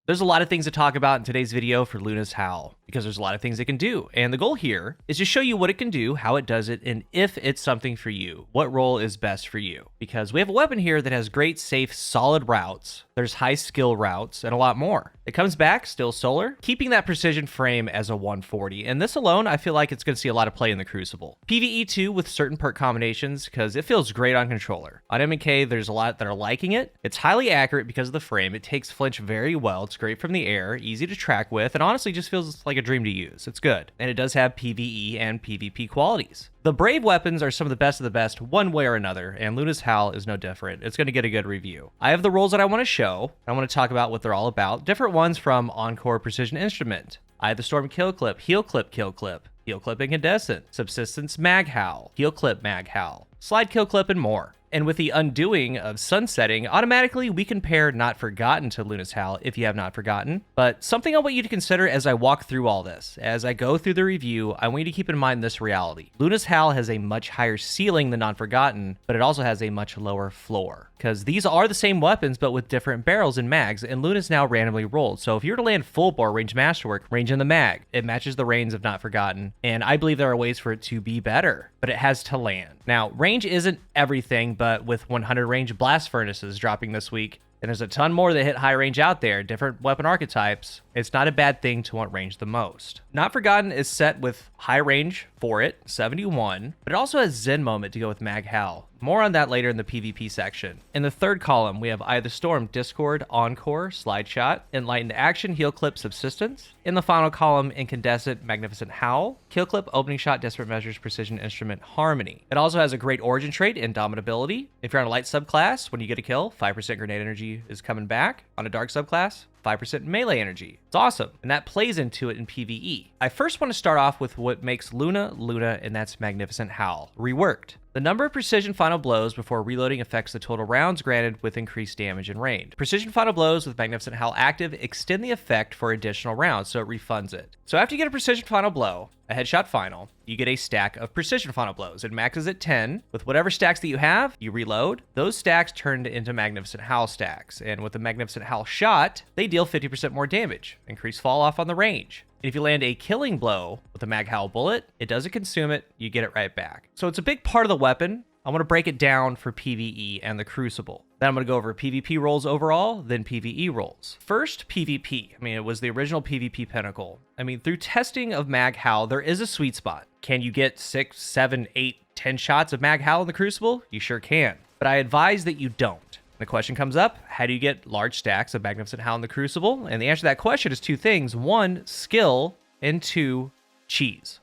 There's a lot of things to talk about in today's video for Luna's Howl, because there's a lot of things it can do. And the goal here is to show you what it can do, how it does it, and if it's something for you, what role is best for you. Because we have a weapon here that has great, safe, solid routes. There's high skill routes and a lot more. It comes back still solar, keeping that precision frame as a 140. And this alone, I feel like it's going to see a lot of play in the Crucible. PvE too with certain perk combinations, because it feels great on controller. On M&K, there's a lot that are liking it. It's highly accurate because of the frame. It takes flinch very well. It's great from the air, easy to track with, and honestly just feels like a dream to use. It's good. And it does have PvE and PvP qualities. The Brave weapons are some of the best one way or another, and Luna's Howl is no different. It's going to get a good review. I have the roles that I want to show. I want to talk about what they're all about. Different ones from Encore Precision Instrument. I have the Storm Kill Clip, Heal Clip Kill Clip, Heal Clip Incandescent, Subsistence Mag Howl, Heal Clip Mag Howl, Slide Kill Clip, and more. And with the undoing of sunsetting, automatically we can pair Not Forgotten to Luna's Howl if you have not forgotten. But something I want you to consider as I walk through all this, as I go through the review, I want you to keep in mind this reality. Luna's Howl has a much higher ceiling than Not Forgotten, but it also has a much lower floor. Because these are the same weapons, but with different barrels and mags, and Luna's now randomly rolled. So if you were to land full bore range masterwork, range in the mag, it matches the range of Not Forgotten, and I believe there are ways for it to be better, but it has to land. Now, range isn't everything, but with 100 range blast furnaces dropping this week, and there's a ton more that hit high range out there, different weapon archetypes, it's not a bad thing to want range the most. Not Forgotten is set with high range for it, 71, but it also has Zen Moment to go with Mag Howl. More on that later in the PvP section. In the third column, we have Eye of the Storm, Discord, Encore, Slide Shot, Enlightened Action, Heal Clip, Subsistence. In the final column, Incandescent, Magnificent Howl, Kill Clip, Opening Shot, Desperate Measures, Precision Instrument, Harmony. It also has a great origin trait, Indomitability. If you're on a light subclass, when you get a kill, 5% grenade energy is coming back. On a dark subclass, 5% melee energy. It's awesome, and that plays into it in PvE. I first want to start off with what makes Luna, and that's Magnificent Howl, reworked. The number of precision final blows before reloading affects the total rounds granted with increased damage and range. Precision final blows with Magnificent Howl active extend the effect for additional rounds, so it refunds it. So after you get a precision final blow, a headshot final, you get a stack of precision final blows. It maxes at 10. With whatever stacks that you have, you reload. Those stacks turn into Magnificent Howl stacks. And with the Magnificent Howl shot, they deal 50% more damage. Increase fall off on the range. And if you land a killing blow with a Mag Howl bullet, it doesn't consume it, you get it right back. So it's a big part of the weapon. I want to break it down for PvE and the Crucible. Then I'm going to go over PvP roles overall, then PvE roles. First, PvP. It was the original PvP pinnacle. Through testing of Mag Howl, there is a sweet spot. Can you get 6, 7, 8, 10 shots of Mag Howl in the Crucible? You sure can. But I advise that you don't. The question comes up, how do you get large stacks of Magnificent Howl in the Crucible? And the answer to that question is two things. One, skill, and two, cheese.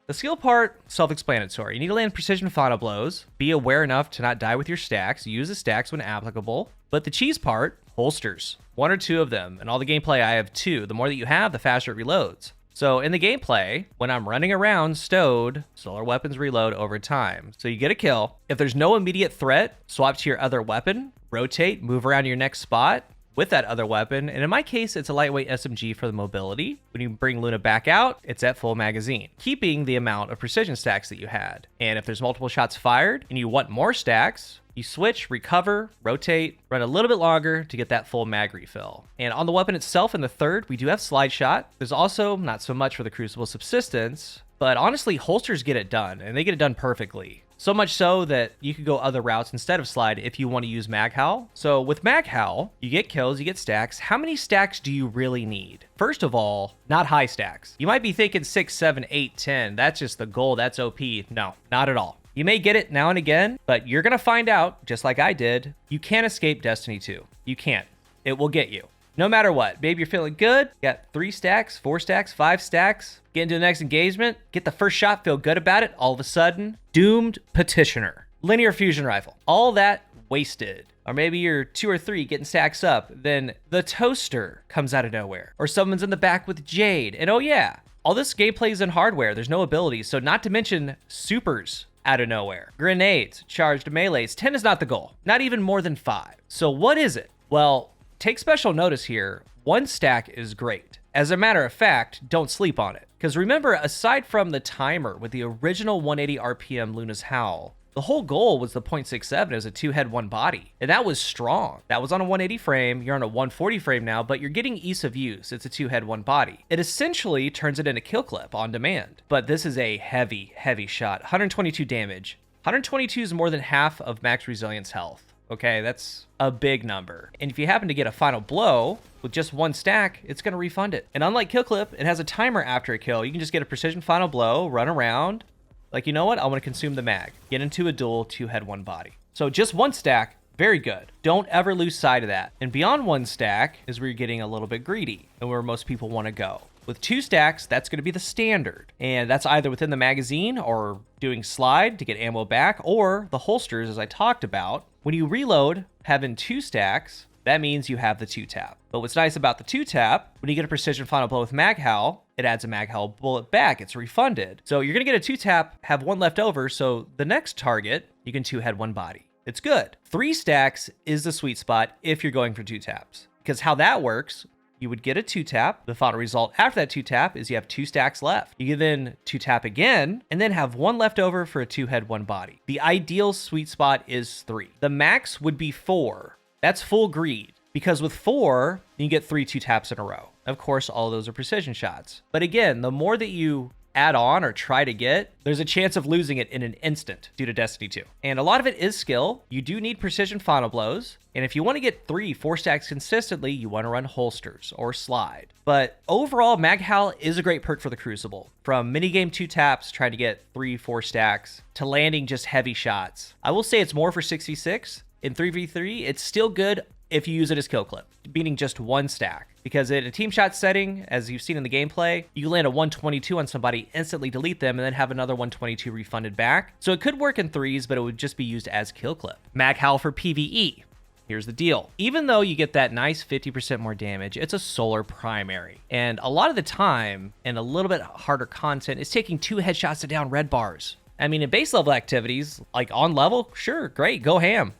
The skill part, self-explanatory. You need to land precision final blows, be aware enough to not die with your stacks, use the stacks when applicable. But the cheese part, holsters. 1 or 2 of them. In all the gameplay, I have 2. The more that you have, the faster it reloads. So in the gameplay, when I'm running around stowed, solar weapons reload over time. So you get a kill. If there's no immediate threat, swap to your other weapon, rotate, move around to your next spot with that other weapon. And in my case, it's a lightweight SMG for the mobility. When you bring Luna back out, it's at full magazine, keeping the amount of precision stacks that you had. And if there's multiple shots fired and you want more stacks, you switch, recover, rotate, run a little bit longer to get that full mag refill. And on the weapon itself in the third, we do have Slide Shot. There's also not so much for the Crucible Subsistence, but honestly, holsters get it done, and they get it done perfectly. So much so that you could go other routes instead of Slide if you want to use Mag Howl. So with Mag Howl, you get kills, you get stacks. How many stacks do you really need? First of all, not high stacks. You might be thinking 6, 7, 8, 10. That's just the goal. That's OP. No, not at all. You may get it now and again, but you're going to find out, just like I did, you can't escape Destiny 2. You can't. It will get you. No matter what. Maybe you're feeling good, got 3 stacks, 4 stacks, 5 stacks, get into the next engagement, get the first shot, feel good about it, all of a sudden, doomed petitioner. Linear fusion rifle. All that wasted. Or maybe you're 2 or 3 getting stacks up, then the toaster comes out of nowhere. Or someone's in the back with Jade, and oh yeah, all this gameplay is in hardware, there's no abilities, so not to mention supers out of nowhere. Grenades, charged melees, 10 is not the goal. Not even more than 5. So what is it? Well, take special notice here. 1 stack is great. As a matter of fact, don't sleep on it. Because remember, aside from the timer with the original 180 RPM Luna's Howl, The whole goal was the .67 as a 2-head, 1-body. And that was strong. That was on a 180 frame. You're on a 140 frame now, but you're getting ease of use. It's a 2-head, 1-body. It essentially turns it into kill clip on demand. But this is a heavy, heavy shot. 122 damage. 122 is more than half of max resilience health. Okay, that's a big number. And if you happen to get a final blow with just 1 stack, it's going to refund it. And unlike kill clip, it has a timer after a kill. You can just get a precision final blow, run around. Like, you know what? I want to consume the mag. Get into a duel 2-head, 1-body. So just 1 stack, very good. Don't ever lose sight of that. And beyond 1 stack is where you're getting a little bit greedy and where most people want to go. With 2 stacks, that's going to be the standard. And that's either within the magazine or doing slide to get ammo back, or the holsters, as I talked about. When you reload, having 2 stacks, that means you have the 2-tap. But what's nice about the 2-tap, when you get a precision final blow with Mag Howl, it adds a Mag Howl bullet back. It's refunded. So you're going to get a 2-tap, have 1 left over, so the next target, you can 2-head, 1-body. It's good. 3 stacks is the sweet spot if you're going for 2 taps. Because how that works, you would get a 2-tap. The final result after that 2-tap is you have 2 stacks left. You can then 2-tap again, and then have 1 left over for a 2-head, 1-body. The ideal sweet spot is 3. The max would be 4. That's full greed, because with 4, you get 3 2-taps in a row. Of course, all of those are precision shots. But again, the more that you add on or try to get, there's a chance of losing it in an instant due to Destiny 2. And a lot of it is skill. You do need precision final blows. And if you want to get 3, 4 stacks consistently, you want to run holsters or slide. But overall, Mag Howl is a great perk for the Crucible. From minigame 2-taps, trying to get 3, 4 stacks, to landing just heavy shots. I will say it's more for 6v6. In 3v3, it's still good if you use it as kill clip, beating just 1 stack. Because in a team shot setting, as you've seen in the gameplay, you land a 122 on somebody, instantly delete them, and then have another 122 refunded back. So it could work in 3s, but it would just be used as kill clip. Mag Howl for PvE. Here's the deal. Even though you get that nice 50% more damage, it's a solar primary. And a lot of the time, and a little bit harder content, is taking 2 headshots to down red bars. I mean, in base level activities, like on level, sure, great, go ham.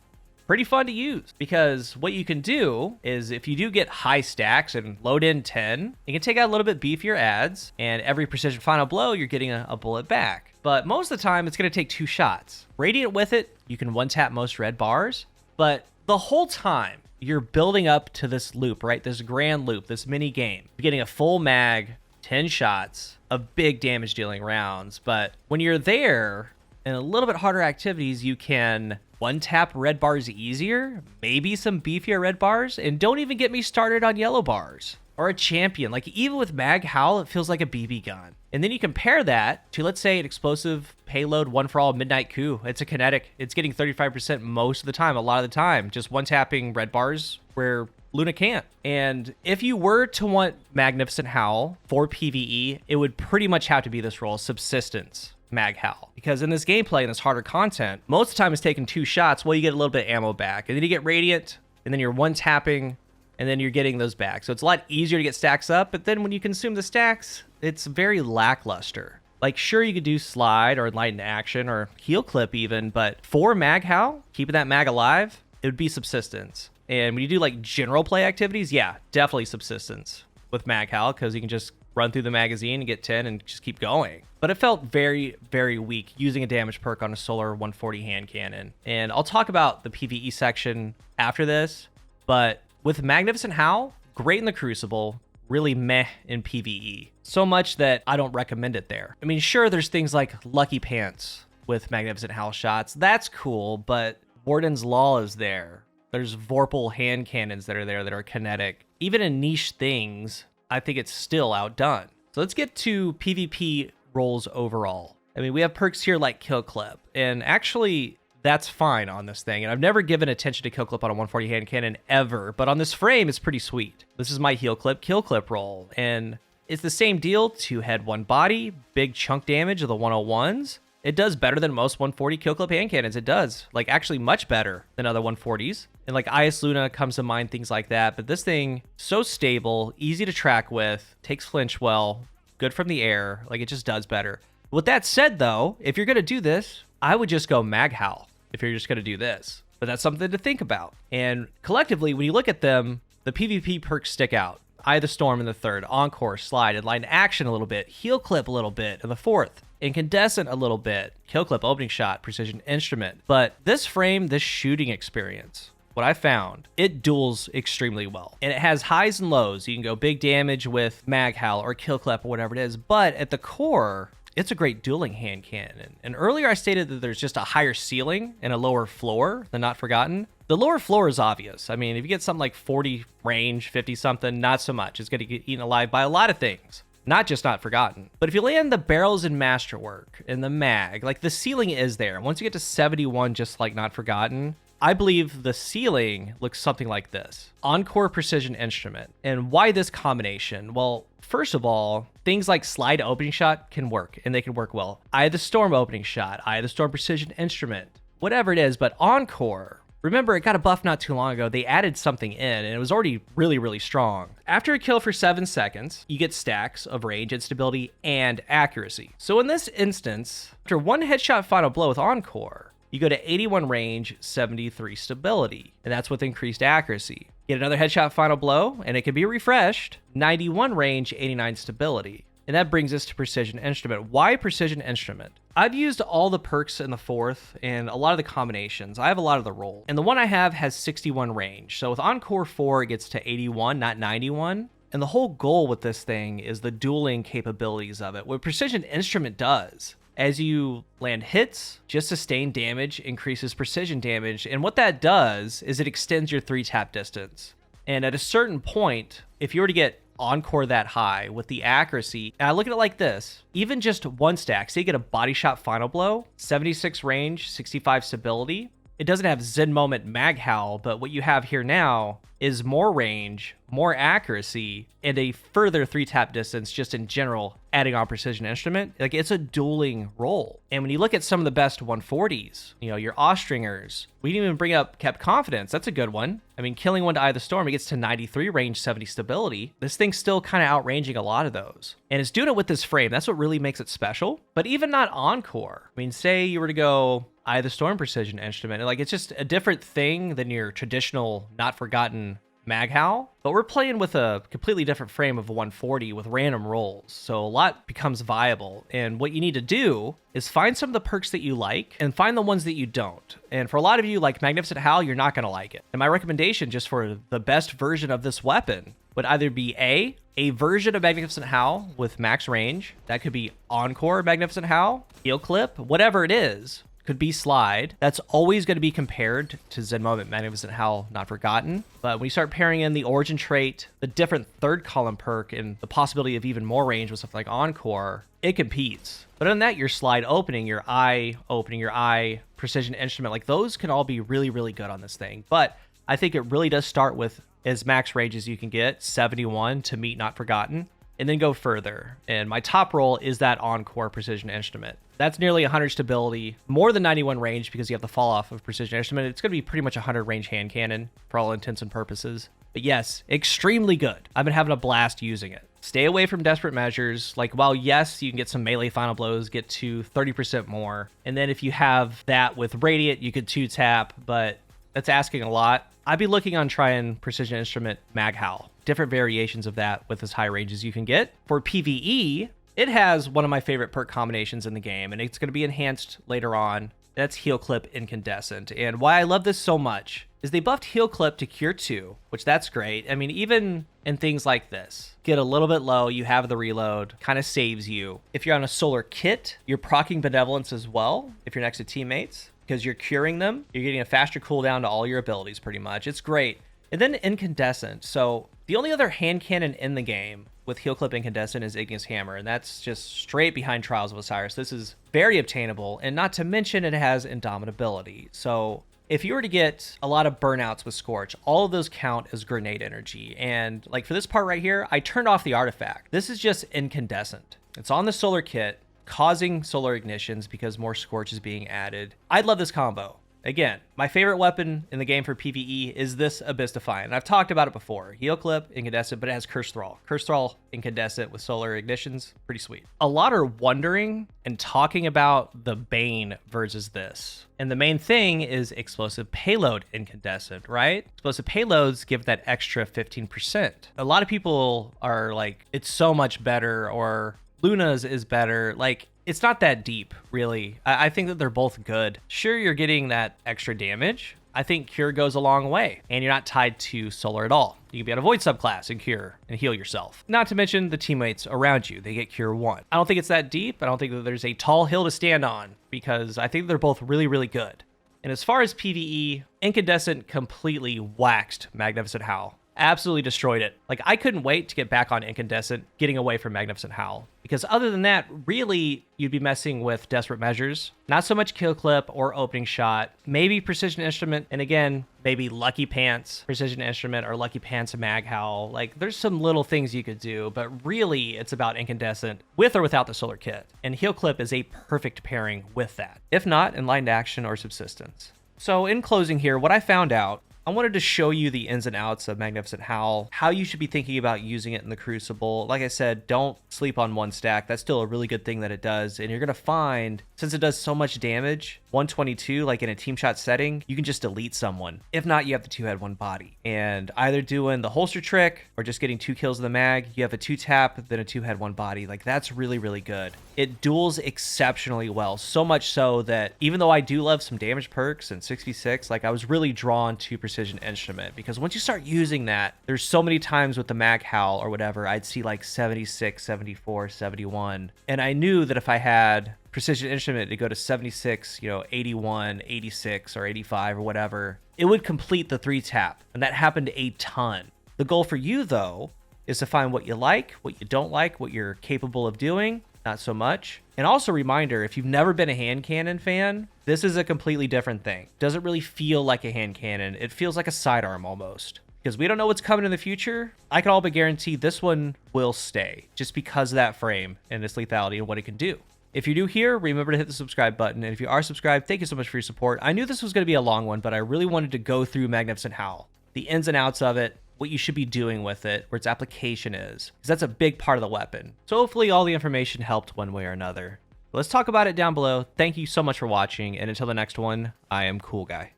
Pretty fun to use, because what you can do is if you do get high stacks and load in 10, you can take out a little bit beefier adds, and every precision final blow, you're getting a bullet back. But most of the time, it's going to take 2 shots. Radiant with it, you can 1-tap most red bars, but the whole time, you're building up to this loop, right? This grand loop, this mini game. You're getting a full mag, 10 shots of big damage dealing rounds, but when you're there, in a little bit harder activities, you can 1-tap red bars easier, maybe some beefier red bars, and don't even get me started on yellow bars. Or a champion. Like, even with Mag Howl, it feels like a BB gun. And then you compare that to, let's say, an explosive payload 1-for-all Midnight Coup. It's a kinetic. It's getting 35% most of the time, a lot of the time. Just 1-tapping red bars where Luna can't. And if you were to want Magnificent Howl for PvE, it would pretty much have to be this role, Subsistence Mag Howl. Because in this gameplay, in this harder content, most of the time it's taking 2 shots, well, you get a little bit of ammo back. And then you get Radiant, and then you're 1-tapping, and then you're getting those back. So it's a lot easier to get stacks up, but then when you consume the stacks, it's very lackluster. Like, sure, you could do slide or enlighten action or heal clip even, but for Mag Howl, keeping that mag alive, it would be Subsistence. And when you do like general play activities, yeah, definitely Subsistence with Mag Howl, because you can just run through the magazine and get 10 and just keep going. But it felt very, very weak using a damage perk on a solar 140 hand cannon. And I'll talk about the PvE section after this, but with Magnificent Howl, great in the Crucible, really meh in PvE. So much that I don't recommend it there. I mean, sure, there's things like Lucky Pants with Magnificent Howl shots. That's cool, but Warden's Law is there. There's Vorpal hand cannons that are there that are kinetic. Even in niche things, I think it's still outdone. So let's get to PvP roles overall. I mean, we have perks here like Kill Clip, and actually that's fine on this thing. And I've never given attention to Kill Clip on a 140 hand cannon ever, but on this frame, it's pretty sweet. This is my Heal Clip, Kill Clip role, and it's the same deal, 2-head, 1-body, big chunk damage of the 101s. It does better than most 140 Kill Clip hand cannons. It does, like, actually much better than other 140s. And like IS Luna comes to mind, things like that. But this thing, so stable, easy to track with, takes flinch well, good from the air. Like, it just does better. With that said, though, if you're going to do this, I would just go Mag Howl if you're just going to do this. But that's something to think about. And collectively, when you look at them, the PvP perks stick out. Eye of the Storm in the third, Encore, Slide, Enlighten Action a little bit, Heal Clip a little bit in the fourth, Incandescent a little bit, Kill Clip, Opening Shot, Precision Instrument. But this frame, this shooting experience, what I found, it duels extremely well. And it has highs and lows. You can go big damage with Mag Howl or Kill Clip or whatever it is. But at the core, it's a great dueling hand cannon. And earlier I stated that there's just a higher ceiling and a lower floor than Not Forgotten. The lower floor is obvious. I mean, if you get something like 40 range, 50 something, not so much. It's going to get eaten alive by a lot of things. Not just Not Forgotten. But if you land the barrels and masterwork and the mag, like the ceiling is there. Once you get to 71, just like Not Forgotten, I believe the ceiling looks something like this. Encore Precision Instrument. And why this combination? Well, first of all, things like Slide Opening Shot can work, and they can work well. Eye of the Storm Opening Shot, Eye of the Storm Precision Instrument, whatever it is, but Encore, remember it got a buff not too long ago. They added something in, and it was already really, really strong. After a kill for 7 seconds, you get stacks of range and stability and accuracy. So in this instance, after one headshot final blow with Encore, you go to 81 range, 73 stability, and that's with increased accuracy. Get another headshot final blow, and it can be refreshed, 91 range, 89 stability. And that brings us to Precision Instrument. Why Precision Instrument? I've used all the perks in the fourth and a lot of the combinations. I have a lot of the roll. And the one I have has 61 range. So with Encore 4, it gets to 81, not 91. And the whole goal with this thing is the dueling capabilities of it. What Precision Instrument does, as you land hits, just sustained damage increases precision damage. And what that does is it extends your 3-tap distance. And at a certain point, if you were to get Encore that high with the accuracy, and I look at it like this, even just one stack, say you get a body shot final blow, 76 range, 65 stability. It doesn't have Zen Moment Mag Howl, but what you have here now is more range, more accuracy, and a further 3-tap distance just in general, adding on Precision Instrument. Like, it's a dueling roll. And when you look at some of the best 140s, you know, your Ostringers, we didn't even bring up Kept Confidence. That's a good one. I mean, killing one to Eye of the Storm, it gets to 93 range, 70 stability. This thing's still kind of outranging a lot of those. And it's doing it with this frame. That's what really makes it special. But even not Encore. I mean, say you were to go Eye of the Storm Precision Instrument, like, it's just a different thing than your traditional Not Forgotten Mag Howl, but we're playing with a completely different frame of a 140 with random rolls, so a lot becomes viable. And what you need to do is find some of the perks that you like and find the ones that you don't. And for a lot of you, like Magnificent Howl, you're not going to like it. And my recommendation just for the best version of this weapon would either be a version of Magnificent Howl with max range. That could be Encore Magnificent Howl, Heal Clip, whatever it is. Could be Slide. That's always going to be compared to Zen Moment Magnificent Howl Not Forgotten. But when you start pairing in the origin trait, the different third column perk, and the possibility of even more range with stuff like Encore, it competes. But on that, your Slide opening, your eye Precision Instrument, like those can all be really, really good on this thing. But I think it really does start with as max range as you can get, 71 to meet Not Forgotten, and then go further. And my top roll is that Encore Precision Instrument. That's nearly 100 stability, more than 91 range because you have the fall off of Precision Instrument. It's going to be pretty much 100 range hand cannon for all intents and purposes. But yes, extremely good. I've been having a blast using it. Stay away from desperate measures. Like, while yes, you can get some melee final blows, get to 30% more. And then if you have that with Radiant, you could 2-tap, but that's asking a lot. I'd be looking on trying Precision Instrument Mag Howl. Different variations of that with as high range as you can get. For PvE, it has one of my favorite perk combinations in the game, and it's going to be enhanced later on. That's Heal Clip Incandescent. And why I love this so much is they buffed Heal Clip to Cure 2, which that's great. I mean, even in things like this, get a little bit low, you have the reload, kind of saves you. If you're on a solar kit, you're proccing Benevolence as well if you're next to teammates, because you're curing them. You're getting a faster cooldown to all your abilities pretty much. It's great. And then Incandescent. So the only other hand cannon in the game with Heal Clip Incandescent is Ignis Hammer, and that's just straight behind Trials of Osiris. This is very obtainable, and not to mention it has Indomitability. So if you were to get a lot of burnouts with Scorch, all of those count as grenade energy. And like for this part right here, I turned off the artifact. This is just Incandescent. It's on the solar kit, causing solar ignitions because more Scorch is being added. I love this combo. Again, my favorite weapon in the game for PvE is this Abyss Defiant. I've talked about it before. Heal Clip, Incandescent, but it has Curse Thrall. Curse Thrall, Incandescent with Solar Ignitions, pretty sweet. A lot are wondering and talking about the Bane versus this. And the main thing is Explosive Payload Incandescent, right? Explosive Payloads give that extra 15%. A lot of people are like, it's so much better, or Luna's is better. Like, it's not that deep, really. I think that they're both good. Sure, you're getting that extra damage. I think Cure goes a long way, and you're not tied to Solar at all. You can be on a Void subclass and Cure and heal yourself. Not to mention the teammates around you. They get Cure 1. I don't think it's that deep. I don't think that there's a tall hill to stand on, because I think they're both really, really good. And as far as PvE, Incandescent completely waxed Magnificent Howl. Absolutely destroyed it. Like, I couldn't wait to get back on Incandescent, getting away from Magnificent Howl. Because other than that, really, you'd be messing with Desperate Measures. Not so much Kill Clip or Opening Shot. Maybe Precision Instrument, and again, maybe Lucky Pants, Precision Instrument, or Lucky Pants and Mag Howl. Like, there's some little things you could do, but really, it's about Incandescent, with or without the Solar Kit. And Heal Clip is a perfect pairing with that. If not, Enlightened Action or Subsistence. So in closing here, what I found out, I wanted to show you the ins and outs of Magnificent Howl, how you should be thinking about using it in the Crucible. Like I said, don't sleep on one stack. That's still a really good thing that it does. And you're going to find, since it does so much damage, 122, like in a team shot setting, you can just delete someone. If not, you have the 2-head 1 body. And either doing the holster trick or just getting 2 kills of the mag, you have a 2-tap, then a 2-head 1 body. Like, that's really, really good. It duels exceptionally well. So much so that even though I do love some damage perks and 6v6, like, I was really drawn to Precision Instrument, because once you start using that, there's so many times with the Mag Howl or whatever, I'd see like 76, 74, 71. And I knew that if I had Precision Instrument to go to 76, 81, 86, or 85 or whatever, it would complete the 3-tap. And that happened a ton. The goal for you, though, is to find what you like, what you don't like, what you're capable of doing, not so much. And also, reminder, if you've never been a hand cannon fan, this is a completely different thing. Doesn't really feel like a hand cannon. It feels like a sidearm almost. Because we don't know what's coming in the future, I can all but guarantee this one will stay, just because of that frame and its lethality and what it can do. If you're new here, remember to hit the subscribe button. And if you are subscribed, thank you so much for your support. I knew this was going to be a long one, but I really wanted to go through Magnificent Howl, the ins and outs of it, what you should be doing with it, where its application is, because that's a big part of the weapon. So hopefully all the information helped one way or another. Let's talk about it down below. Thank you so much for watching, and until the next one, I am CoolGuy.